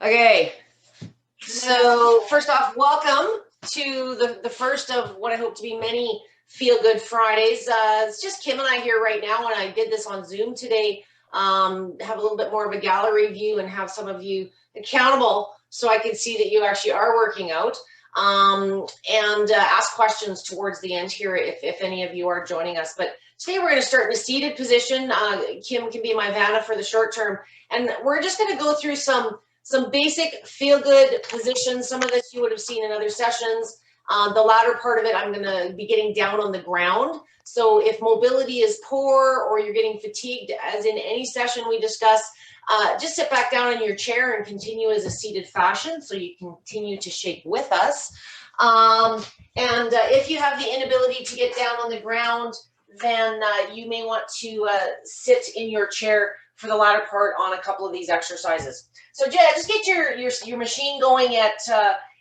Okay, so first off, welcome to the first of what I hope to be many Feel Good Fridays. It's just Kim and I here right now, and I did this on Zoom today. Have a little bit more of a gallery view and have some of you accountable so I can see that you actually are working out, and ask questions towards the end here if any of you are joining us. But today we're going to start in a seated position. Kim can be my Vanna for the short term, and we're just going to go through some basic feel-good positions. Some of this you would have seen in other sessions. The latter part of it, I'm going to be getting down on the ground. So if mobility is poor or you're getting fatigued, as in any session we discuss, just sit back down in your chair and continue as a seated fashion so you continue to shake with us. If you have the inability to get down on the ground, then you may want to sit in your chair for the latter part on a couple of these exercises. So just get your machine going at,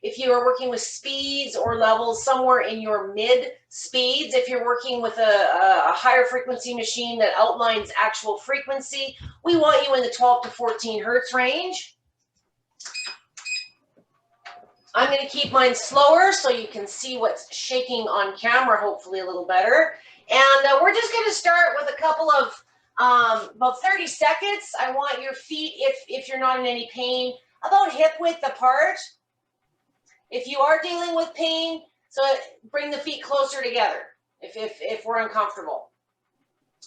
if you are working with speeds or levels, somewhere in your mid speeds. If you're working with a higher frequency machine that outlines actual frequency, we want you in the 12 to 14 hertz range. I'm going to keep mine slower so you can see what's shaking on camera, hopefully a little better. And we're just going to start with a couple of about 30 seconds. I want your feet, if you're not in any pain, about hip width apart. If you are dealing with pain, so bring the feet closer together if we're uncomfortable.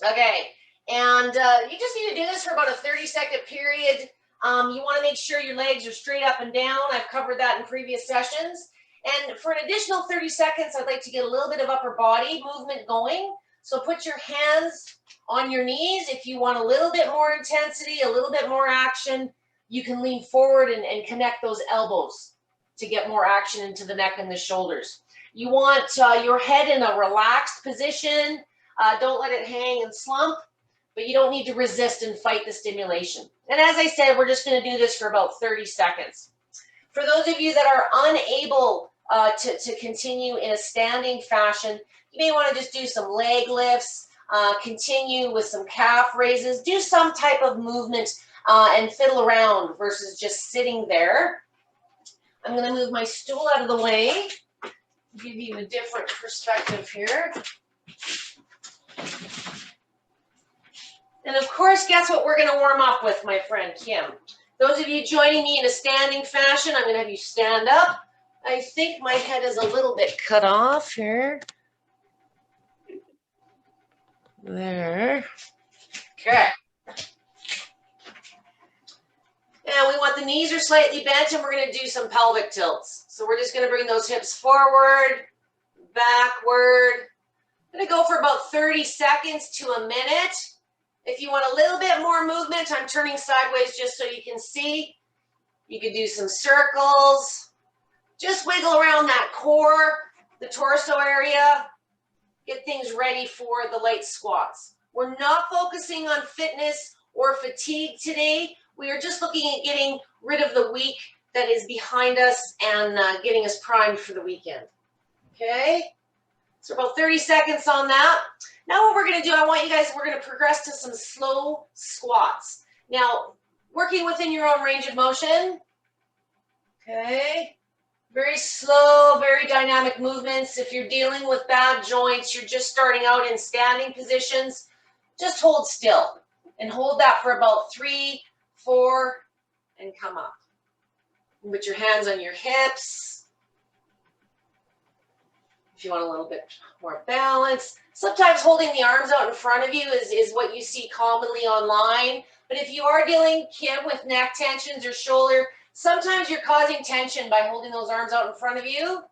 Okay, and you just need to do this for about a 30-second period. You want to make sure your legs are straight up and down. I've covered that in previous sessions. And for an additional 30 seconds, I'd like to get a little bit of upper body movement going. So put your hands on your knees. If you want a little bit more intensity, a little bit more action, you can lean forward and connect those elbows to get more action into the neck and the shoulders. You want your head in a relaxed position. Don't let it hang and slump, but you don't need to resist and fight the stimulation. And as I said, we're just going to do this for about 30 seconds. For those of you that are unable to continue in a standing fashion, you may want to just do some leg lifts, continue with some calf raises, do some type of movement and fiddle around versus just sitting there. I'm going to move my stool out of the way, give you a different perspective here. And of course, guess what we're going to warm up with, my friend Kim? Those of you joining me in a standing fashion, I'm going to have you stand up. I think my head is a little bit cut off here. There. Okay. And we want the knees are slightly bent, and we're going to do some pelvic tilts. So we're just going to bring those hips forward, backward. I'm going to go for about 30 seconds to a minute. If you want a little bit more movement, I'm turning sideways just so you can see. You could do some circles. Just wiggle around that core, the torso area. Get things ready for the light squats. We're not focusing on fitness or fatigue today. We are just looking at getting rid of the week that is behind us and getting us primed for the weekend. Okay? So about 30 seconds on that. Now what we're going to do, I want you guys, we're going to progress to some slow squats. Now, working within your own range of motion. Okay? Very slow, very dynamic movements. If you're dealing with bad joints, you're just starting out in standing positions, just hold still and hold that for about 3, 4, and come up. And put your hands on your hips. If you want a little bit more balance. Sometimes holding the arms out in front of you is what you see commonly online. But if you are dealing, Kim, with neck tensions or shoulder, sometimes you're causing tension by holding those arms out in front of you.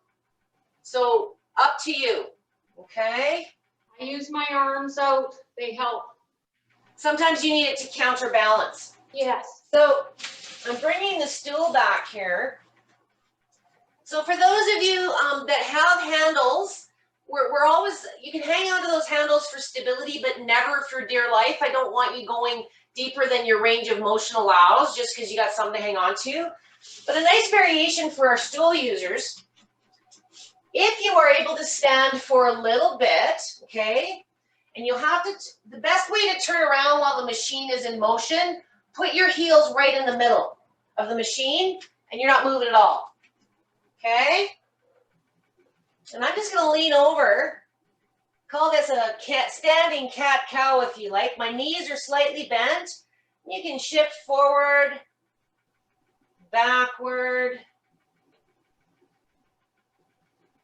So up to you, okay? I use my arms out, they help. Sometimes you need it to counterbalance. Yes. So I'm bringing the stool back here. So for those of you that have handles, we're always, you can hang onto those handles for stability, but never for dear life. I don't want you going deeper than your range of motion allows just because you got something to hang on to. But a nice variation for our stool users, if you are able to stand for a little bit, okay, and you'll have to, the best way to turn around while the machine is in motion, put your heels right in the middle. of the machine, and you're not moving at all. Okay? And I'm just going to lean over. Call this a standing cat-cow if you like. My knees are slightly bent. You can shift forward, backward.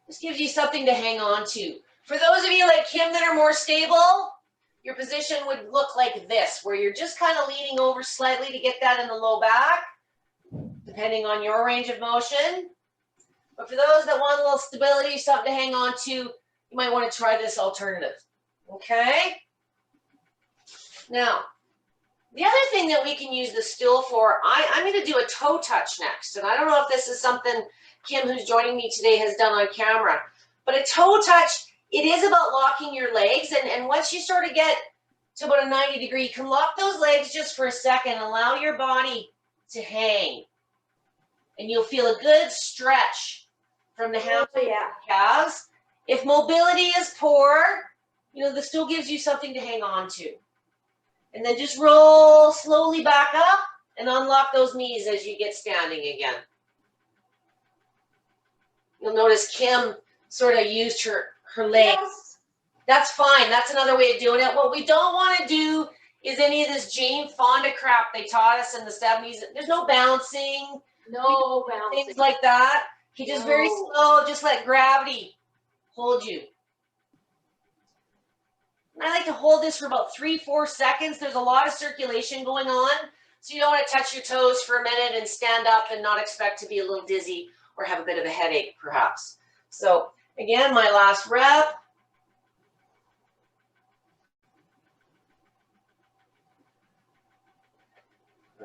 This gives you something to hang on to. For those of you like Kim that are more stable, your position would look like this, where you're just kind of leaning over slightly to get that in the low back, depending on your range of motion. But for those that want a little stability, something to hang on to, you might want to try this alternative. Okay? Now, the other thing that we can use the stool for, I'm going to do a toe touch next. And I don't know if this is something Kim, who's joining me today, has done on camera. But a toe touch, it is about locking your legs. And once you sort of get to about a 90 degree, you can lock those legs just for a second. Allow your body to hang. And you'll feel a good stretch from the hamstrings and calves. If mobility is poor, you know, the stool gives you something to hang on to. And then just roll slowly back up and unlock those knees as you get standing again. You'll notice Kim sort of used her legs. Yes. That's fine. That's another way of doing it. What we don't want to do is any of this Jane Fonda crap they taught us in the 70s. There's no bouncing. No bouncing. Things like that. You just very slow, just let gravity hold you. And I like to hold this for about 3-4 seconds. There's a lot of circulation going on. So you don't want to touch your toes for a minute and stand up and not expect to be a little dizzy or have a bit of a headache, perhaps. So again, my last rep.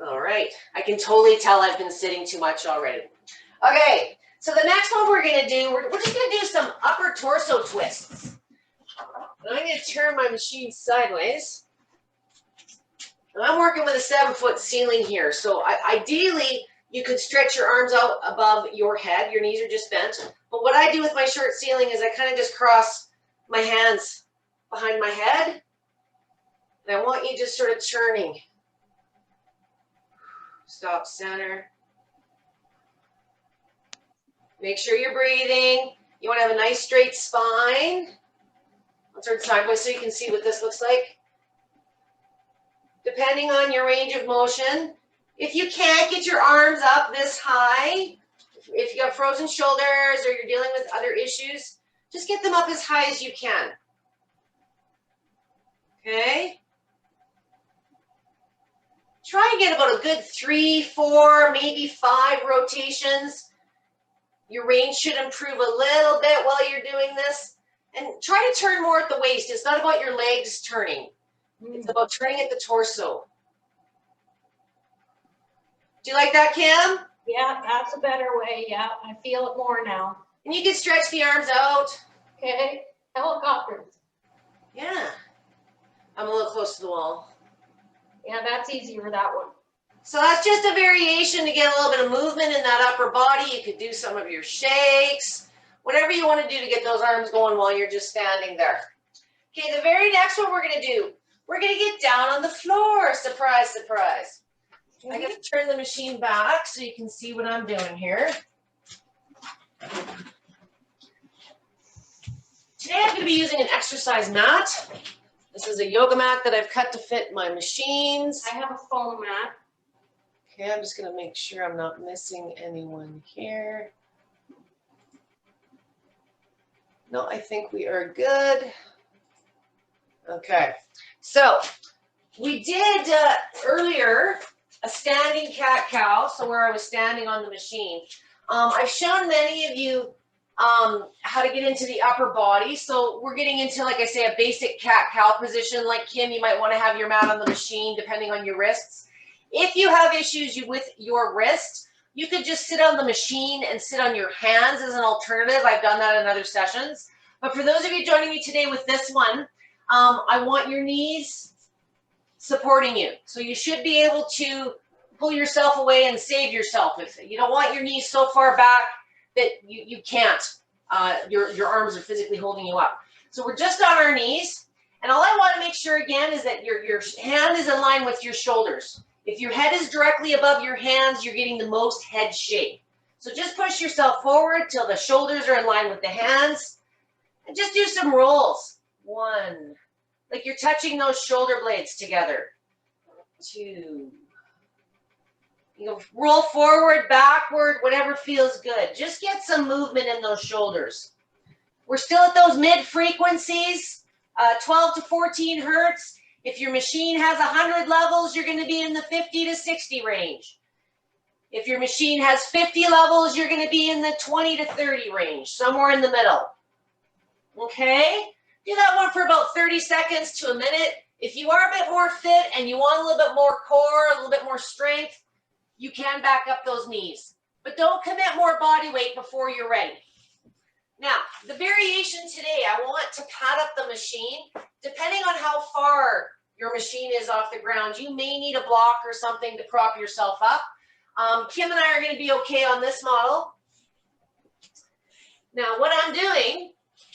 All right, I can totally tell I've been sitting too much already. Okay, so the next one we're gonna do, we're just gonna do some upper torso twists. And I'm gonna turn my machine sideways. And I'm working with a 7-foot ceiling here. So ideally, you could stretch your arms out above your head. Your knees are just bent. But what I do with my short ceiling is I kind of just cross my hands behind my head. And I want you just sort of turning. Stop center. Make sure you're breathing. You want to have a nice straight spine. I'll turn sideways so you can see what this looks like. Depending on your range of motion, if you can't get your arms up this high, if you have frozen shoulders or you're dealing with other issues, just get them up as high as you can. Okay? Try and get about a good 3, 4, maybe 5 rotations. Your range should improve a little bit while you're doing this. And try to turn more at the waist. It's not about your legs turning. It's about turning at the torso. Do you like that, Kim? Yeah, that's a better way. Yeah, I feel it more now. And you can stretch the arms out. Okay, helicopters. Yeah. I'm a little close to the wall. Yeah, that's easier, that one. So that's just a variation to get a little bit of movement in that upper body. You could do some of your shakes, whatever you want to do to get those arms going while you're just standing there. Okay, the very next one we're going to do, we're going to get down on the floor. Surprise, surprise. I'm going to turn the machine back so you can see what I'm doing here. Today I'm going to be using an exercise mat. This is a yoga mat that I've cut to fit my machines. I have a foam mat. Okay, I'm just going to make sure I'm not missing anyone here. No, I think we are good. Okay, so we did earlier a standing cat-cow, so where I was standing on the machine. I've shown many of you how to get into the upper body. So we're getting into, like I say, a basic cat-cow position. Like Kim, you might want to have your mat on the machine depending on your wrists. If you have issues with your wrist, you could just sit on the machine and sit on your hands as an alternative. I've done that in other sessions. But for those of you joining me today with this one, I want your knees supporting you. So you should be able to pull yourself away and save yourself. If you don't want your knees so far back that you can't, your arms are physically holding you up. So we're just on our knees. And all I want to make sure again is that your hand is in line with your shoulders. If your head is directly above your hands, you're getting the most head shake. So just push yourself forward till the shoulders are in line with the hands, and just do some rolls. 1, like you're touching those shoulder blades together. 2. You know, roll forward, backward, whatever feels good. Just get some movement in those shoulders. We're still at those mid frequencies, 12 to 14 hertz. If your machine has 100 levels, you're going to be in the 50 to 60 range. If your machine has 50 levels, you're going to be in the 20 to 30 range, somewhere in the middle. Okay? Do that one for about 30 seconds to a minute. If you are a bit more fit and you want a little bit more core, a little bit more strength, you can back up those knees. But don't commit more body weight before you're ready. Now, the variation today, I want to pad up the machine. Depending on how far your machine is off the ground, you may need a block or something to prop yourself up. Kim and I are going to be okay on this model. Now, what I'm doing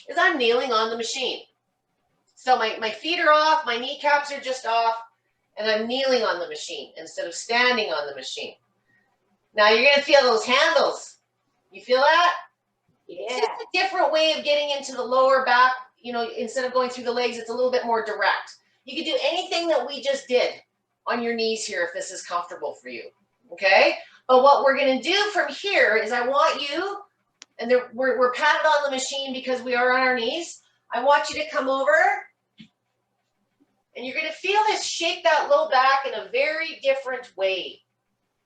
is I'm kneeling on the machine. So my feet are off, my kneecaps are just off, and I'm kneeling on the machine instead of standing on the machine. Now, you're going to feel those handles. You feel that? Yeah. It's just a different way of getting into the lower back. You know, instead of going through the legs, it's a little bit more direct. You can do anything that we just did on your knees here if this is comfortable for you. Okay, but what we're going to do from here is I want you, and we're padded on the machine because we are on our knees. I want you to come over, and you're going to feel this shake that low back in a very different way.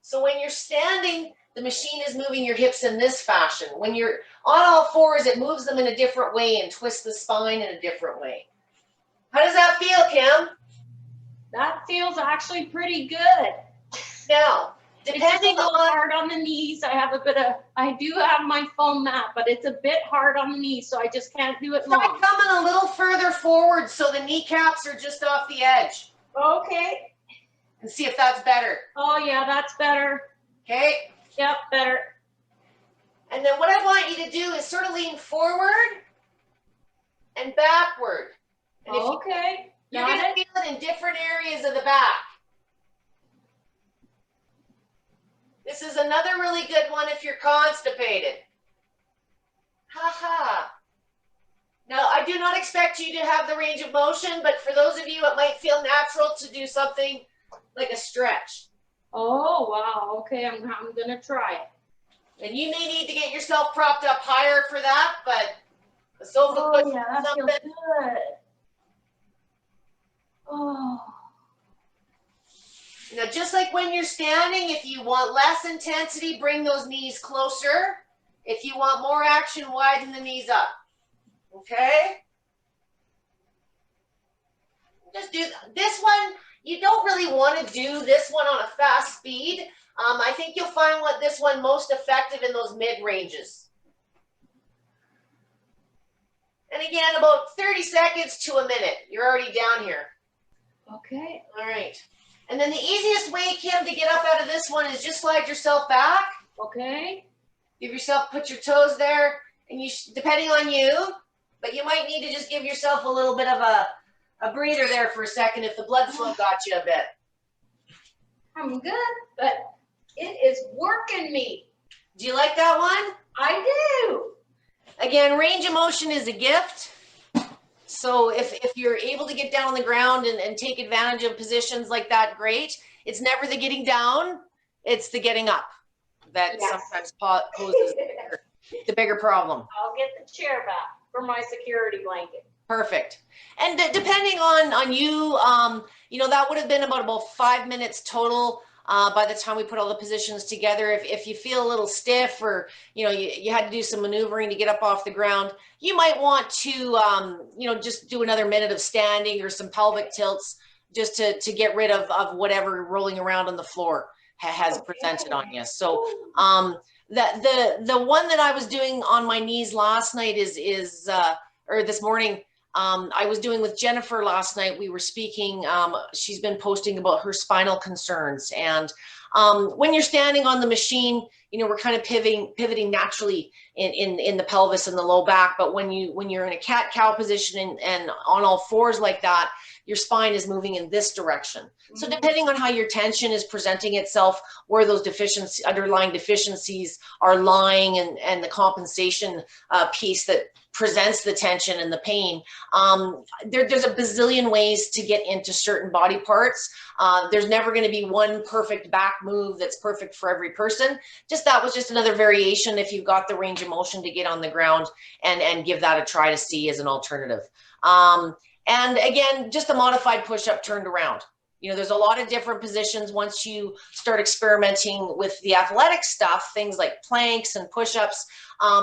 So when you're standing, the machine is moving your hips in this fashion. When you're on all fours, it moves them in a different way and twists the spine in a different way. How does that feel, Kim? That feels actually pretty good. Now, It's depending a little on hard on the knees. I do have my foam mat, but it's a bit hard on the knees, so I just can't do it try long. coming a little further forward so the kneecaps are just off the edge. Okay. And see if that's better. Oh yeah, that's better. Okay? Yep, better. And then what I want you to do is sort of lean forward and backward. And Okay. you're going to feel it in different areas of the back. This is another really good one if you're constipated. Ha ha. Now, I do not expect you to have the range of motion, but for those of you, it might feel natural to do something like a stretch. Oh, wow. Okay, I'm going to try it. And you may need to get yourself propped up higher for that, but the sofa Oh, cushion yeah, that something. feels good. Oh. Now, just like when you're standing, if you want less intensity, bring those knees closer. If you want more action, widen the knees up. Okay? Just do this one. You don't really want to do this one on a fast speed. I think you'll find this one most effective in those mid ranges. And again, about 30 seconds to a minute. You're already down here. Okay. All right. And then the easiest way, Kim, to get up out of this one is just slide yourself back. Okay. Give yourself, put your toes there, and you, depending on you, but you might need to just give yourself a little bit of a breather there for a second if the blood flow got you a bit. I'm good, but it is working me. Do you like that one? I do. Again, range of motion is a gift. So if you're able to get down on the ground and take advantage of positions like that, great. It's never the getting down, it's the getting up that sometimes poses the bigger problem. I'll get the chair back for my security blanket. Perfect. And depending on you, you know, that would have been about 5 minutes total by the time we put all the positions together. If you feel a little stiff or, you know, you had to do some maneuvering to get up off the ground, you might want to, you know, just do another minute of standing or some pelvic tilts just to get rid of whatever rolling around on the floor has presented on you. So the one that I was doing on my knees last night or this morning, I was doing with Jennifer last night. We were speaking, she's been posting about her spinal concerns. And when you're standing on the machine, you know, we're kind of pivoting naturally in the pelvis and the low back. But when you're in a cat-cow position and on all fours like that, your spine is moving in this direction. So depending on how your tension is presenting itself, where those underlying deficiencies are lying, and the compensation piece that presents the tension and the pain, there's a bazillion ways to get into certain body parts. There's never going to be one perfect back move that's perfect for every person. That was just another variation if you've got the range of motion to get on the ground and give that a try to see as an alternative. And again, just a modified push-up turned around. There's a lot of different positions once you start experimenting with the athletic stuff, things like planks and push-ups.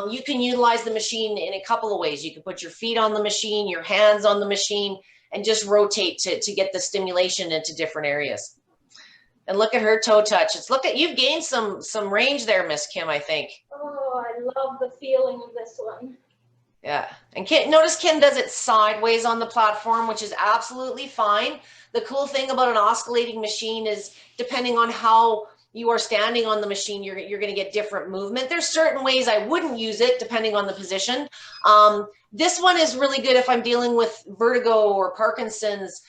You can utilize the machine in a couple of ways. You can put your feet on the machine, your hands on the machine, and just rotate to get the stimulation into different areas. And look at her toe touch. You've gained some range there, Miss Kim, I think. Oh, I love the feeling of this one. Yeah, and notice Kim does it sideways on the platform, which is absolutely fine. The cool thing about an oscillating machine is, depending on how you are standing on the machine, you're going to get different movement. There's certain ways I wouldn't use it depending on the position. This one is really good if I'm dealing with vertigo or Parkinson's,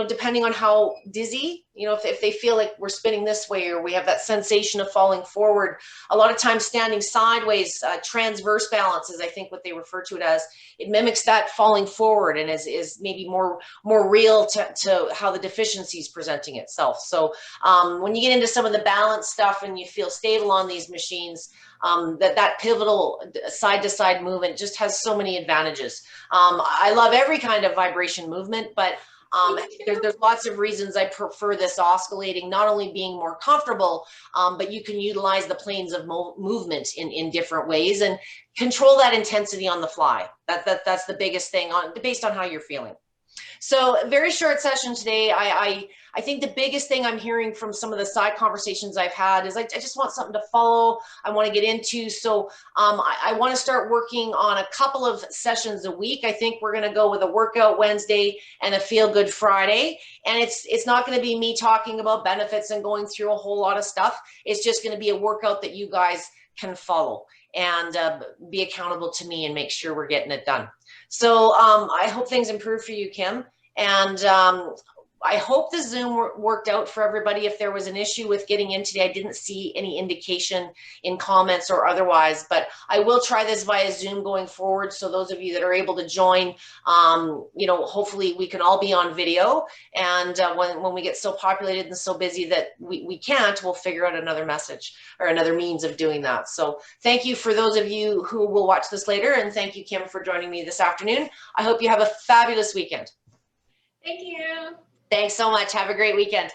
depending on how dizzy, if they feel like we're spinning this way, or we have that sensation of falling forward. A lot of times standing sideways, transverse balance is I think what they refer to it as. It mimics that falling forward and is maybe more real to how the deficiency is presenting itself. So when you get into some of the balance stuff and you feel stable on these machines, that pivotal side-to-side movement just has so many advantages. I love every kind of vibration movement, but there's lots of reasons I prefer this oscillating, not only being more comfortable, but you can utilize the planes of movement in different ways and control that intensity on the fly. That's the biggest thing based on how you're feeling. So very short session today. I think the biggest thing I'm hearing from some of the side conversations I've had is I just want something to follow. I want to get into. So I want to start working on a couple of sessions a week. I think we're going to go with a workout Wednesday and a feel good Friday. And it's not going to be me talking about benefits and going through a whole lot of stuff. It's just going to be a workout that you guys can follow and be accountable to me and make sure we're getting it done. So I hope things improve for you, Kim. And I hope the Zoom worked out for everybody. If there was an issue with getting in today, I didn't see any indication in comments or otherwise, but I will try this via Zoom going forward. So those of you that are able to join, hopefully we can all be on video. And when we get so populated and so busy that we can't, we'll figure out another message or another means of doing that. So thank you for those of you who will watch this later. And thank you, Kim, for joining me this afternoon. I hope you have a fabulous weekend. Thank you. Thanks so much. Have a great weekend.